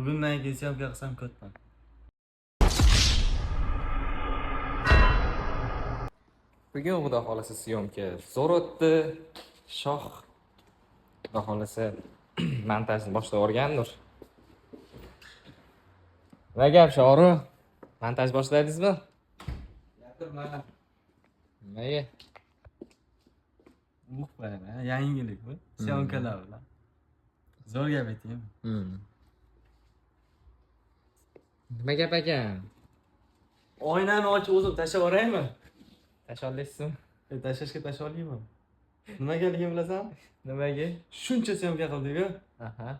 Bugundan keyin syomka qilsam ko'tman. Bugun xudo xolasa syomka zo'r o'tdi. Shoh xudo xolasa montajni boshlab yuborgandir. Nima gap Shoru? Montaj boshladingizmi? Gapirma. Nimaga? Muxbara, yangilik bu. Syomkalar bilan. Zo'r gap aytaymi? Nima gap ekan? Oynani ochib o'zim tashlab yuboraymi? Tashollaysiz? Tashlashga tashlayman. Nimagaligini bilasanmi? Nimaga? Shuncha syomka qildik-ku. Aha.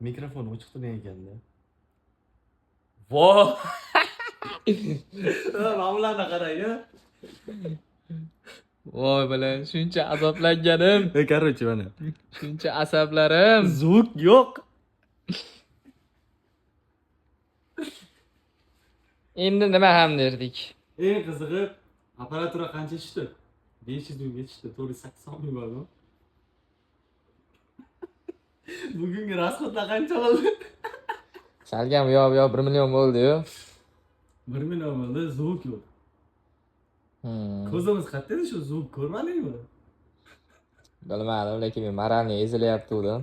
Mikrofon o'chiq turgan ekanda. Voh! Ma'mullarni qarang-ku. Voy bilan shuncha azoblanganim, Короче, mana. shuncha asablarim. Zvuk yo'q. Endi nima ham derdik? Eng qizig'i, apparatura qancha tushdi? 500 mingga tushdi. 480 ming bormi? Bugungi rasxodlar qancha bo'ldi? Salgam yo 1 million bo'ldi-yu. 1 million bo'ldi, zvuk yo'q. Ko'zimiz qayerda edi, shu zvuk ko'rmadingmi? Bilmadim, lekin men moralni ezilyapti udan.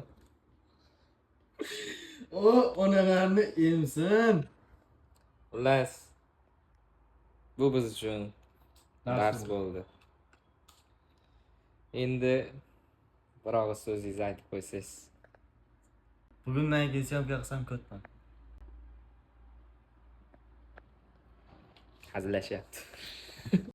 O, onalarni emsin. Xullas, bu biz uchun dars bo'ldi. Endi bir og'iz so'zingizni aytib qo'ysangiz. Bugundan keyin syomka qilsam ko'tman. Hazillashyapti.